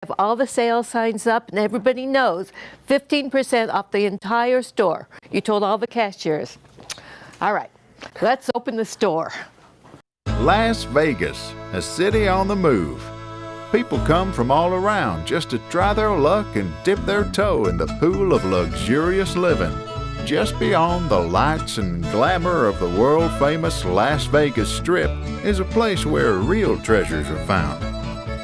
have all the sale signs up, and everybody knows 15% off the entire store. You told all the cashiers. All right, let's open the store. Las Vegas, a city on the move. People come from all around just to try their luck and dip their toe in the pool of luxurious living. Just beyond the lights and glamour of the world-famous Las Vegas Strip is a place where real treasures are found.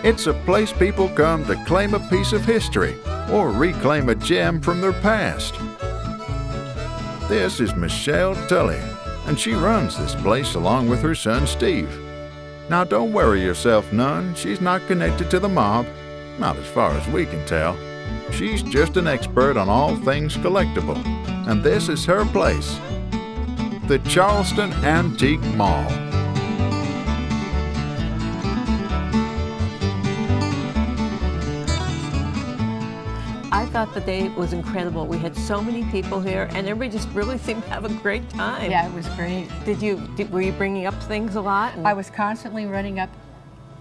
It's a place people come to claim a piece of history or reclaim a gem from their past. This is Michelle Tully, and she runs this place along with her son Steve. Now don't worry yourself none, she's not connected to the mob, not as far as we can tell. She's just an expert on all things collectible, and this is her place, the Charleston Antique Mall. I thought the day was incredible. We had so many people here, and everybody just really seemed to have a great time. Yeah, it was great. Were you bringing up things a lot? I was constantly running up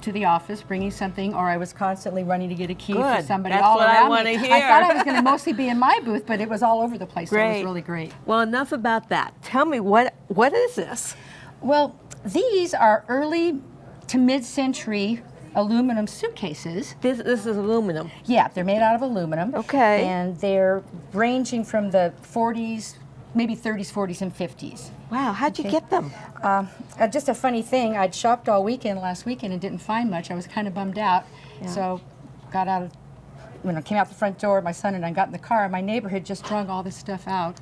to the office, bringing something, or I was constantly running to get a key Good. for somebody That's all what I around wanna me. hear. I thought I was going to mostly be in my booth, but it was all over the place. Great. So it was really great. Well, enough about that. Tell me, what is this? Well, these are early to mid-century aluminum suitcases. This is aluminum. Yeah, they're made out of aluminum. Okay. And they're ranging from the 40s, maybe 30s, 40s, and 50s. Wow, how'd you get them? Just a funny thing, I'd shopped all weekend last weekend and didn't find much. I was kind of bummed out. Yeah. So came out the front door, my son and I got in the car, and my neighbor had just drug all this stuff out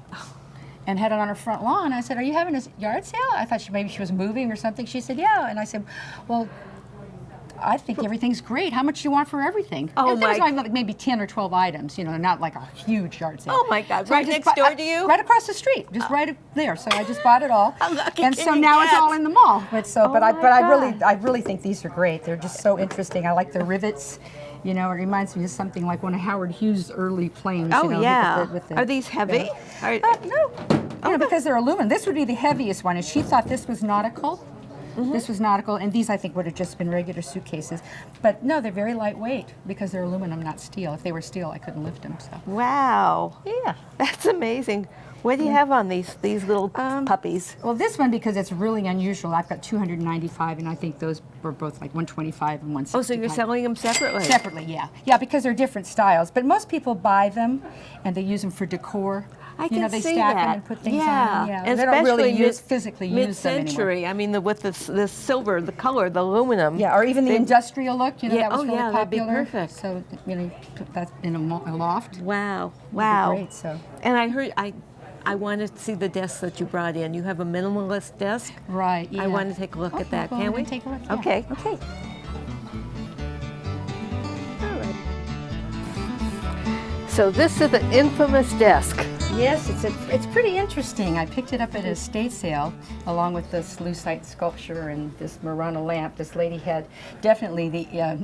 and had it on her front lawn. I said, "Are you having a yard sale?" I thought maybe she was moving or something. She said, "Yeah." And I said, "Well, I think everything's great. How much do you want for everything?" Oh, and there was like maybe 10 or 12 items, not like a huge yard sale. Oh my God, So I right just next door to you? Right across the street, just right there. So I just bought it all. How lucky and can so you now it's get? all in the mall. But my I really think these are great. They're just so interesting. I like the rivets. It reminds me of something like one of Howard Hughes' early planes. Oh, yeah. With the, Are these heavy? No. Because they're aluminum. This would be the heaviest one, and she thought this was nautical. This was nautical, and these I think would have just been regular suitcases. But no, they're very lightweight because they're aluminum, not steel. If they were steel, I couldn't lift them. So. Wow. Yeah. That's amazing. What do you have on these little puppies? Well, this one, because it's really unusual, I've got 295, and I think those were both like 125 and 165. Oh, so you're selling them separately? Separately, yeah. Yeah, because they're different styles. But most people buy them, and they use them for decor. I can they see stack that. them and put things yeah. on them. Yeah, And they don't really especially physically use them anymore. mid-century. I mean, with the silver, the color, the aluminum. Yeah, or even the industrial look. Yeah, that was really that'd be popular. perfect. So you put that in a loft. Wow. It'd be Wow. great. So. And I heard I want to see the desk that you brought in. You have a minimalist desk. Right. Yeah. I want to take a look at that. Go Can ahead we? and take a look. Yeah. Okay. Okay. So this is the infamous desk. Yes, it's pretty interesting. I picked it up at an estate sale along with this lucite sculpture and this Murano lamp. This lady had definitely the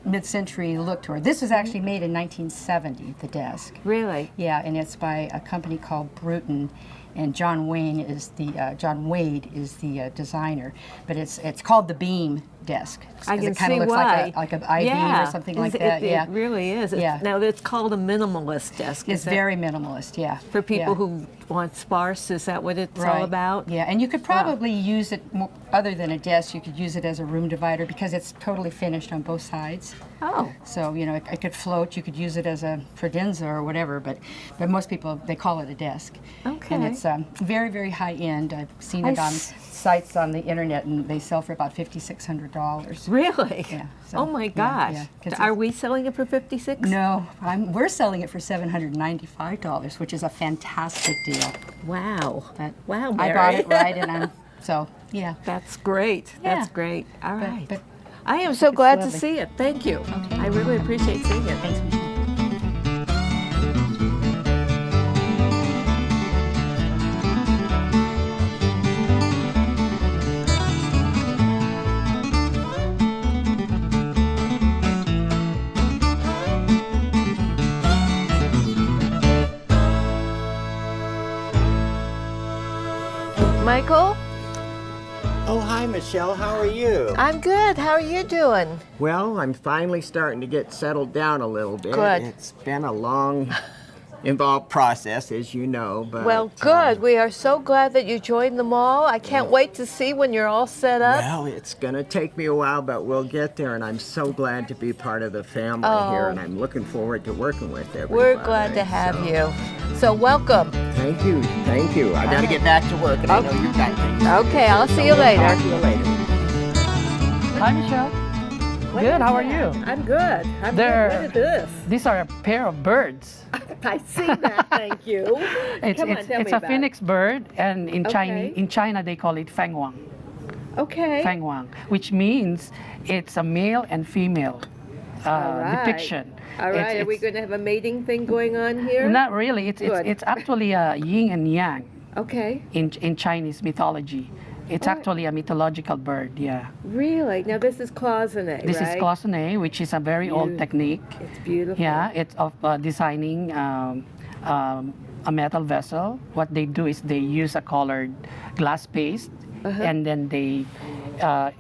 mid-century look to her. This was actually made in 1970, the desk. Really? Yeah, and it's by a company called Bruton, and John Wade is the designer. But it's called the Beam desk. I can it kind see of looks why. like an I-beam yeah. or something like that. Yeah, It really is. Yeah. Now it's called a minimalist desk. It's very minimalist. Yeah. For people yeah. who want sparse, is that what it's Right. all about? Yeah, and you could probably use it other than a desk. You could use it as a room divider because it's totally finished on both sides. Oh. So it could float. You could use it as a credenza or whatever. But most people they call it a desk. Okay. And it's very, very high end. I've seen it on sites on the internet, and they sell for about $5,600. Really? Yeah. So, Oh my gosh. Yeah, 'cause Are we selling it for $56? No, we're selling it for $795, which is a fantastic deal. Wow. But Wow, I Mary. bought it right, and yeah. That's great. Yeah. That's great. All right. But I am so glad to lovely. see it. Thank you. Okay. I really appreciate seeing it. thanks, Michelle. Michael, Oh, hi, Michelle. How are you? I'm good. How are you doing? Well, I'm finally starting to get settled down a little bit. Good. It's been a long, involved process, as you know. But Well, good. We are so glad that you joined the mall. I can't wait to see when you're all set up. Well, it's going to take me a while, but we'll get there. And I'm so glad to be part of the family here. And I'm looking forward to working with everybody. We're glad to have you. So welcome. Thank you. Thank you. I got to get back to work, and I know you've got things. Okay, I'll see you We'll later. talk to you later. Hi, Michelle. Good, how are you? I'm good. I'm They're- good. What is this? These are a pair of birds. I see that. Thank you. It's, Come on, it's, tell it's me a about phoenix bird, and Okay. in China they call it feng wang. it. Okay. Feng wang, which means it's a male and female All right. depiction. All right. Are we going to have a mating thing going on here? Not really. Good. It's actually a yin and yang Okay. in Chinese mythology. It's All right. actually a mythological bird. Yeah. Really? Now this is cloisonne, This right? is cloisonne, which is a very old technique. It's beautiful. Yeah, it's of designing a metal vessel. What they do is they use a colored glass paste, and then they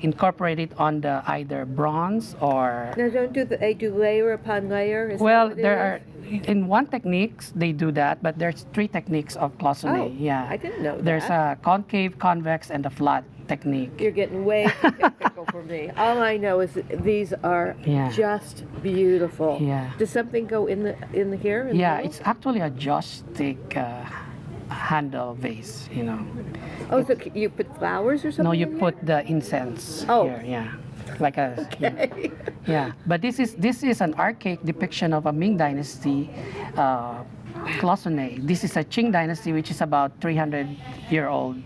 incorporate it on the either bronze or. Now don't they do layer upon layer? Is that Well, what it there is? are in one techniques they do that, but there's 3 techniques of cloisonne. Oh, yeah, I didn't know There's that. a concave, convex, and a flat technique. You're getting way too technical for me. All I know is that these are Yeah. just beautiful. Yeah. Does something go in the here? in the Yeah, middle? it's actually a joystick handle vase. You know. Oh, so you put flowers or something? No, you in put the incense Oh. here. Yeah, like a. here? Yeah, but this is an archaic depiction of a Ming Dynasty cloisonne. This is a Qing Dynasty, which is about 300-year-old.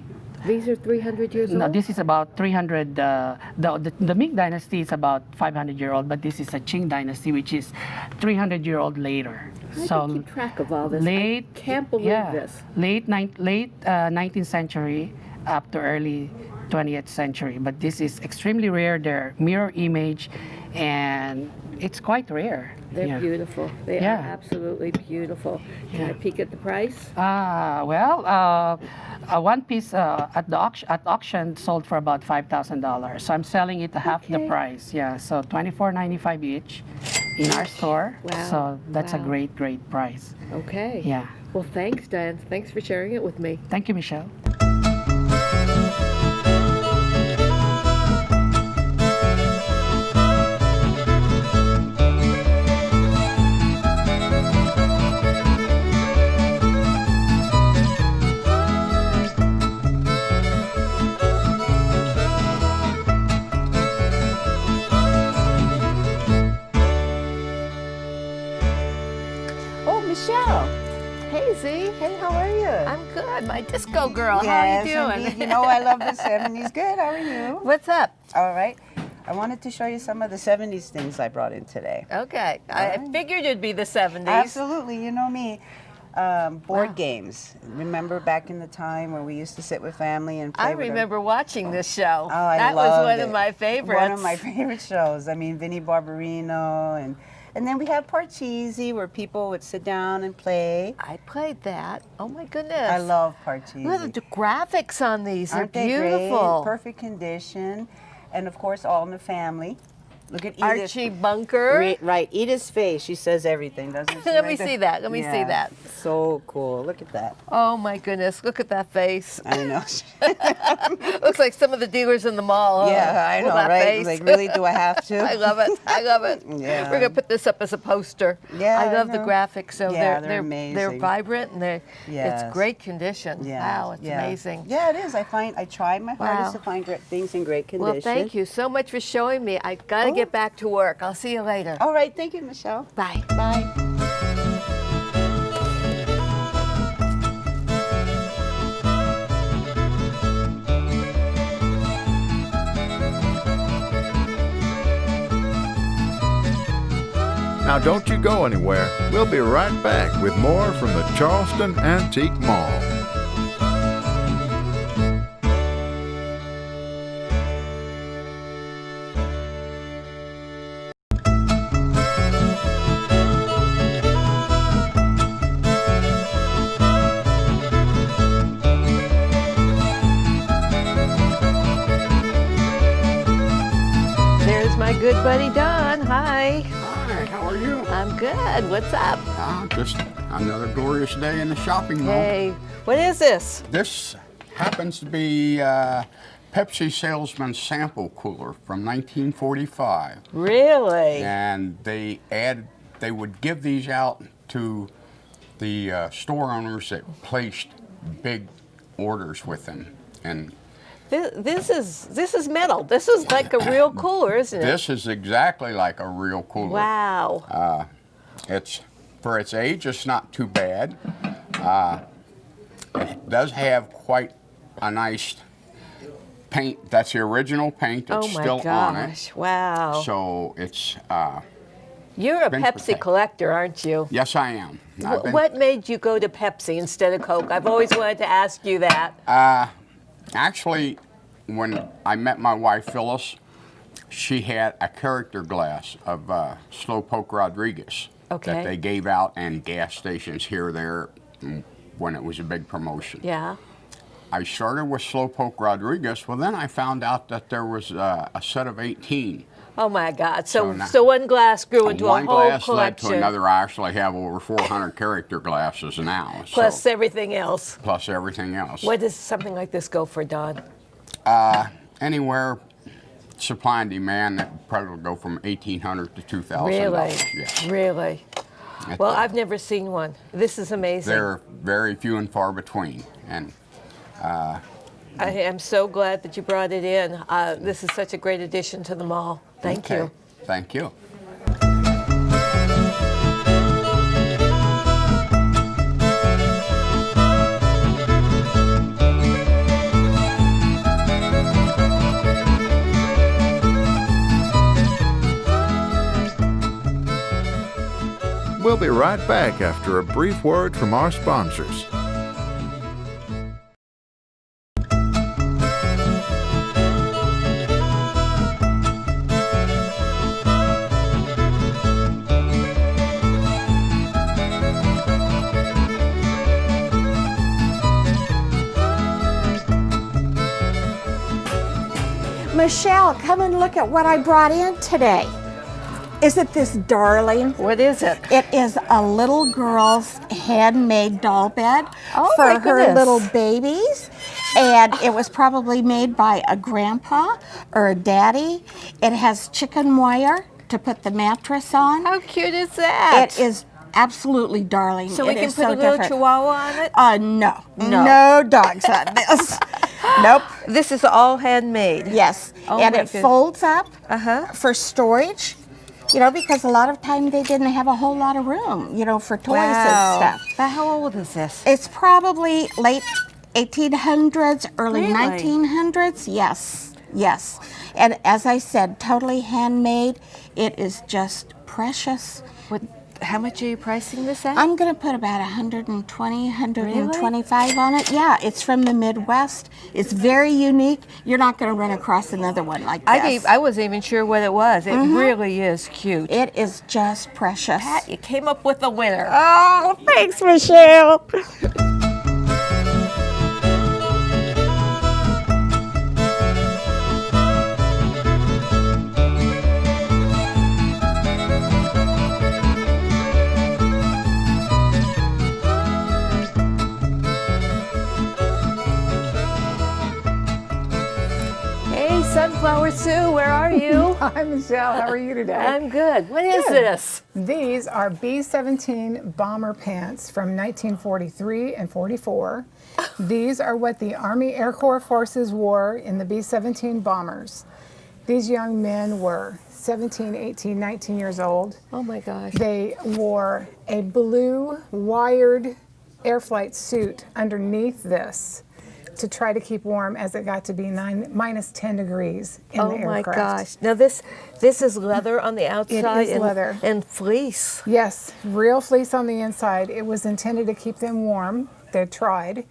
These are 300 years old? No, this is about 300. The Ming Dynasty is about 500-year-old, but this is a Qing Dynasty, which is 300-year-old later. How do you keep track of all this? late. I can't believe yeah, this. Late 19th century up to early 20th century. But this is extremely rare. They're mirror image, and it's quite rare. They're Yeah. beautiful. They Yeah. are absolutely beautiful. Can I Yeah. peek at the price? One piece at auction sold for about $5,000. So I'm selling it at half the Okay. price. Yeah, so $24.95 each in our store. Wow. So that's a Wow. great price. Okay. Yeah. Well, thanks, Diane. Thanks for sharing it with me. Thank you, Michelle. Oh, Michelle. Hey, Z. Hey, how are you? I'm good. My disco girl. Yes, How are you doing? indeed. You know I love the 70s. Good, how are you? What's up? All right. I wanted to show you some of the 70s things I brought in today. Okay. I figured it'd be the 70s. Absolutely, you know me. Board games. Remember back in the time when we used to sit with family and play I with our- remember watching this show. Oh, I that was loved one it. of my favorites. One of my favorite shows. I mean, Vinnie Barbarino and then we have Parcheesi where people would sit down and play. I played that. Oh my goodness. I love Parcheesi. Look at the graphics on these. Aren't They're they great? beautiful. Perfect condition. And of course, All in the Family. Look at Edith. Archie Bunker. Right, Edith's face. She says everything, doesn't she? Let right me there? see that. Let me see Yeah, that. So cool. Look at that. Oh my goodness. Look at that face. I know. Looks like some of the dealers in the mall. Huh? Yeah, I With know, that right? face. Like, really, do I have to? I love it. I love it. Yeah. We're gonna put this up as a poster. Yeah, I I love the know. graphics. So Yeah, they're they're amazing. vibrant and Yes. it's great condition. Yes, Wow, it's yeah. amazing. Yeah, it is. I try my hardest Wow. to find things in great condition. Well, thank you so much for showing me. I gotta Oh. get back to work. I'll see you later. All right, thank you, Michelle. Bye. Bye. Now don't you go anywhere. We'll be right back with more from the Charleston Antique Mall. good buddy Don. Hi. Hi, how are you? I'm good. What's up? Just another glorious day in the shopping mall. Hey, what is this? This happens to be Pepsi Salesman's sample cooler from 1945. Really? And they would give these out to the store owners that placed big orders with them. And This is metal. This is like a real cooler, isn't it? this is exactly like a real cooler. Wow. It's for its age, it's not too bad. It does have quite a nice paint. That's the original paint. It's Oh my still on it. gosh. Wow. So it's You're a been Pepsi protected. collector, aren't you? yes, I am. I've been- What made you go to Pepsi instead of Coke? I've always wanted to ask you that. Actually, when I met my wife Phyllis, she had a character glass of Slowpoke Rodriguez Okay. that they gave out in gas stations here or there when it was a big promotion. Yeah. I started with Slowpoke Rodriguez. Well, then I found out that there was a set of 18. Oh my God. So So now- one glass grew into One a whole glass led collection. to another. I actually have over 400 character glasses now. Plus so, everything else. plus everything else. What does something like this go for, Don? Anywhere, supply and demand, that probably will go from $1,800 to $2,000. Really? Yes. Really? Well, I've never seen one. This is amazing. They're very few and far between. And I am so glad that you brought it in. This is such a great addition to the mall. Thank okay. you. Thank you. We'll be right back after a brief word from our sponsors. Michelle, come and look at what I brought in today. Isn't this darling? What is it? It is a little girl's handmade doll bed Oh, for my her goodness. little babies. And it was probably made by a grandpa or a daddy. It has chicken wire to put the mattress on. How cute is that? It is absolutely darling. So we It can is put so a little different. chihuahua on it? No. No. No dogs on this. Nope. This is all handmade. Yes, Oh and my it good- folds up Uh-huh. for storage. You know, because a lot of time they didn't have a whole lot of room, you know, for toys and stuff. But how old is this? It's probably late 1800s, early Really? 1900s. Yes, yes. And as I said, totally handmade. It is just precious. How much are you pricing this at? I'm going to put about 120, 125 on it. Yeah, it's from the Midwest. It's very unique. You're not going to run across another one like this. I wasn't even sure what it was. It really is cute. It is just precious. Pat, you came up with a winner. Oh, thanks, Michelle. Hey, Sunflower Sue, where are you? Hi, Michelle. How are you today? I'm good. What is this? These are B-17 bomber pants from 1943 and 44. These are what the Army Air Corps forces wore in the B-17 bombers. These young men were 17, 18, 19 years old. Oh my gosh. They wore a blue wired air flight suit underneath this to try to keep warm as it got to be minus 10 degrees in Oh the my aircraft. gosh. Now this is leather on the outside is leather. and fleece. Yes, real fleece on the inside. It was intended to keep them warm. They tried.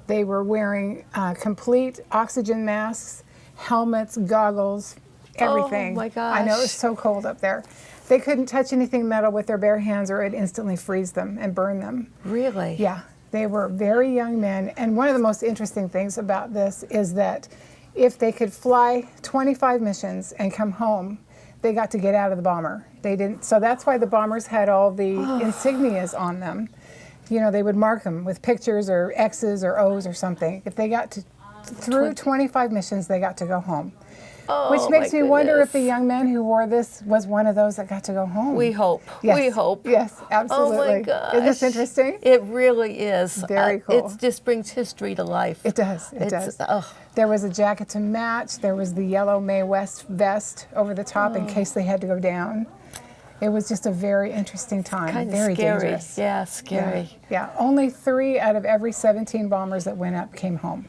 They were wearing complete oxygen masks, helmets, goggles, everything. my I know it was gosh. so cold up there. They couldn't touch anything metal with their bare hands or it'd instantly freeze them and burn them. Really? Yeah, they were very young men. And one of the most interesting things about this is that if they could fly 25 missions and come home, they got to get out of the bomber. They didn't. So that's why the bombers had all the insignias on them. You know, they would mark them with pictures or X's or O's or something. If they got to through 25 missions, they got to go home. Oh, Which makes my me wonder if the goodness. young man who wore this was one of those that got to go home. We hope. Yes. We hope. Yes, absolutely. Oh my gosh. Isn't this interesting? It really is. Very cool. It just brings history to life. It does. It does. Oh. There was a jacket to match. There was the yellow Mae West vest over the top in case they had to go down. It was just a very interesting time. Kind of very scary. dangerous. Yeah, scary. Yeah. Only 3 out of every 17 bombers that went up came home.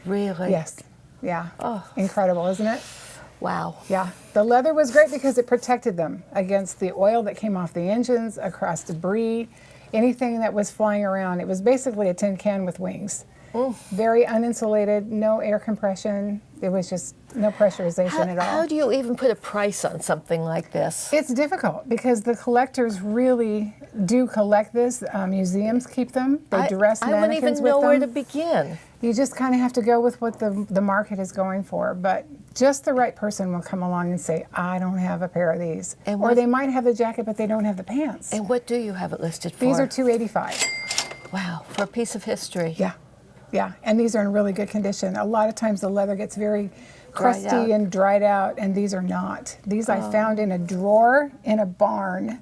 Really? Yes. Yeah. Oh. Incredible, isn't it? Wow. Yeah. The leather was great because it protected them against the oil that came off the engines, across debris, anything that was flying around. It was basically a tin can with wings. Very uninsulated, no air compression. It was just no pressurization at all. How do you even put a price on something like this? It's difficult because the collectors really do collect this. Museums keep them. They dress I wouldn't mannequins even with know them. where to begin. You just kind of have to go with what the market is going for. But just the right person will come along and say, I don't have a pair of these. And or what- they might have the jacket, but they don't have the pants. And what do you have it listed for? These are $285. Wow, for a piece of history. Yeah, yeah. And these are in really good condition. A lot of times the leather gets very crusty out. and dried out, and these are not. These I found in a drawer in a barn.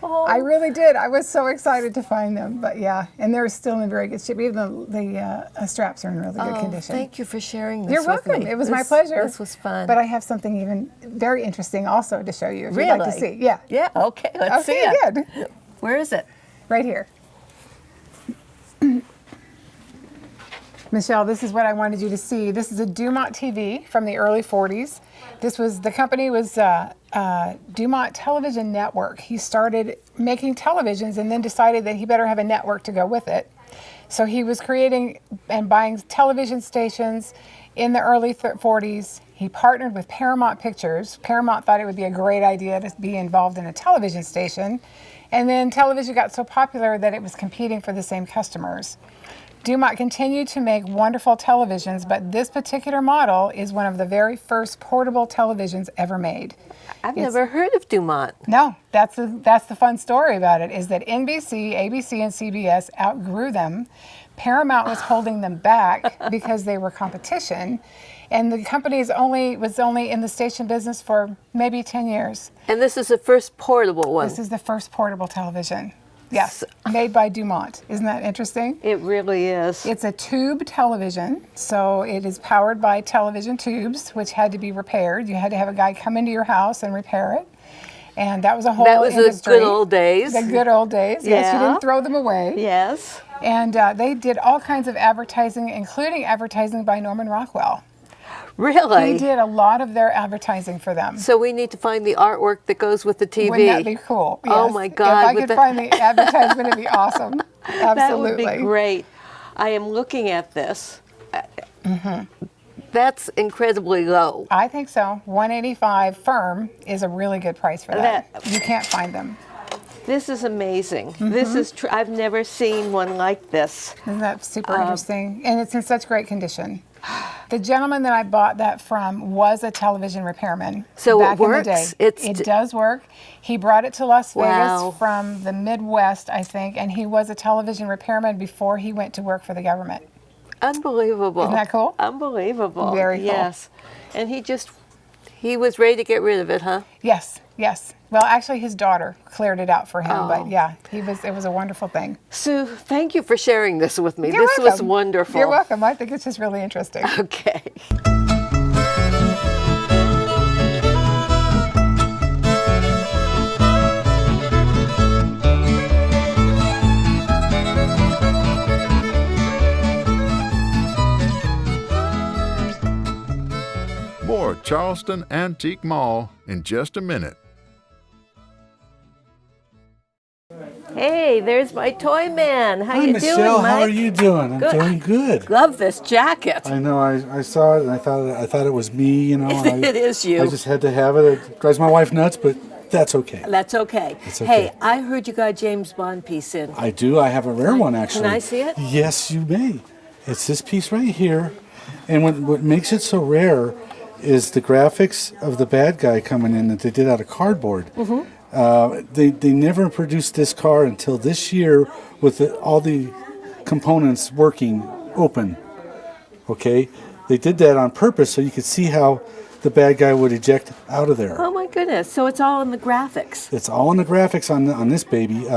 Oh. I really did. I was so excited to find them. But yeah, and they're still in very good shape. Even the straps are in really good condition. Thank you for sharing this You're with welcome. me. It was my pleasure. This was fun. But I have something even very interesting also to show you if really? you'd like to see. Yeah. Yeah, okay, let's see Okay, it. good. Where is it? Right here. Michelle, this is what I wanted you to see. This is a Dumont TV from the early 40s. The company was Dumont Television Network. He started making televisions and then decided that he better have a network to go with it. So he was creating and buying television stations in the early 40s. He partnered with Paramount Pictures. Paramount thought it would be a great idea to be involved in a television station. And then television got so popular that it was competing for the same customers. Dumont continued to make wonderful televisions, but this particular model is one of the very first portable televisions ever made. I've never heard of Dumont. No, that's the fun story about it, is that NBC, ABC, and CBS outgrew them. Paramount was holding them back because they were competition, and the company was only in the station business for maybe 10 years. And this is the first portable one. This is the first portable television. Yes, made by Dumont. Isn't that interesting? It really is. It's a tube television, so it is powered by television tubes, which had to be repaired. You had to have a guy come into your house and repair it. And that was a whole industry. That was the good old days. The good old days. Yes, you Yeah. didn't throw them away. Yes. And they did all kinds of advertising, including advertising by Norman Rockwell. Really? He did a lot of their advertising for them. So we need to find the artwork that goes with the TV. Wouldn't that be cool? Oh Yes. my God, If I with could the- find the advertisement, it'd be awesome. Absolutely. That would be great. I am looking at this. That's incredibly low. I think so. $185 firm is a really good price for that. You can't find them. This is amazing. This is I've never seen one like this. Isn't that super interesting? And it's in such great condition. The gentleman that I bought that from was a television repairman. So back it works? in the day. It does work. He brought it to Las Wow. Vegas from the Midwest, I think, and he was a television repairman before he went to work for the government. Unbelievable. Isn't that cool? Unbelievable. Very cool. Yes. And he was ready to get rid of it, huh? Yes, yes. Well, actually, his daughter cleared it out for him, Oh. but yeah, it was a wonderful thing. Sue, thank you for sharing this with me. You're This was welcome. wonderful. You're welcome. I think it's just really interesting. Okay. More Charleston Antique Mall in just a minute. Hey, there's my toy man. How Hi, you Michelle. doing, Mike? How are you doing? I'm Good. doing good. Love this jacket. I know. I saw it and I thought it was me. You know. and It is you. I just had to have it. It drives my wife nuts, but that's okay. That's okay. It's okay. Hey, I heard you got a James Bond piece in. I do. I have a rare one actually. Can I see it? Yes, you may. It's this piece right here, and what makes it so rare is the graphics of the bad guy coming in that they did out of cardboard. They never produced this car until this year with all the components working open. Okay, they did that on purpose so you could see how the bad guy would eject out of there. Oh my goodness! So it's all in the graphics. It's all in the graphics on this baby.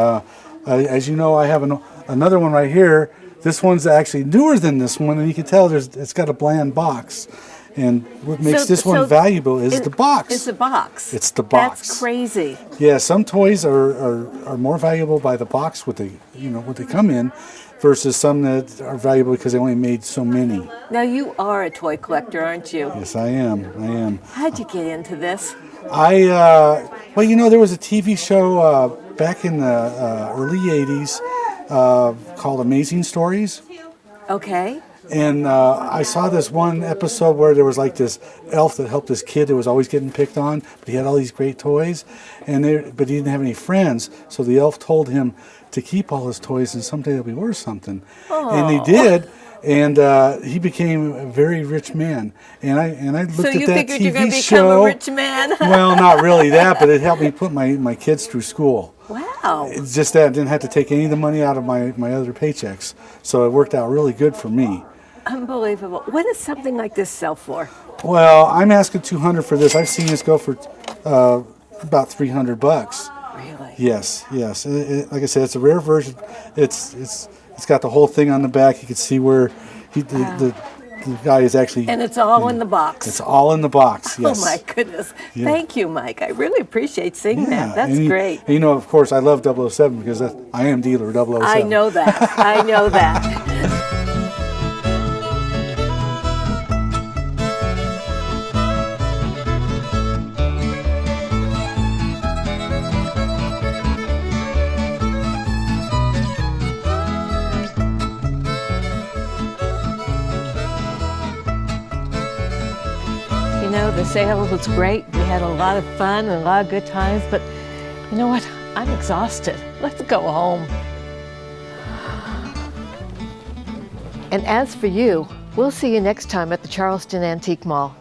As you know, I have another one right here. This one's actually newer than this one, and you can tell it's got a bland box. And what makes this one valuable is the box. It's the box. It's the box. That's crazy. Yeah, some toys are more valuable by the box what they come in, versus some that are valuable because they only made so many. Now you are a toy collector, aren't you? Yes, I am. How'd you get into this? Well, there was a TV show back in the early 80s called Amazing Stories. Okay. And I saw this one episode where there was like this elf that helped this kid that was always getting picked on, but he had all these great toys, but he didn't have any friends. So the elf told him to keep all his toys, and someday they'll be worth something. Aww. And he did, and he became a very rich man. And I looked so at you that figured TV you're going to show. become a rich man? Well, not really that, but it helped me put my kids through school. Wow. It's just that I didn't have to take any of the money out of my other paychecks, so it worked out really good for me. Unbelievable. What does something like this sell for? Well, I'm asking $200 for this. I've seen this go for about $300. Really? Yes. Like I said, it's a rare version. It's got the whole thing on the back. You can see where the guy is actually. And it's all in the box. It's all in the box. Yes. Oh my goodness! Yeah. Thank you, Mike. I really appreciate seeing that. That's great. And of course, I love 007 because I am dealer 007. I know that. I know that. The sale was great. We had a lot of fun and a lot of good times, but you know what? I'm exhausted. Let's go home. And as for you, we'll see you next time at the Charleston Antique Mall.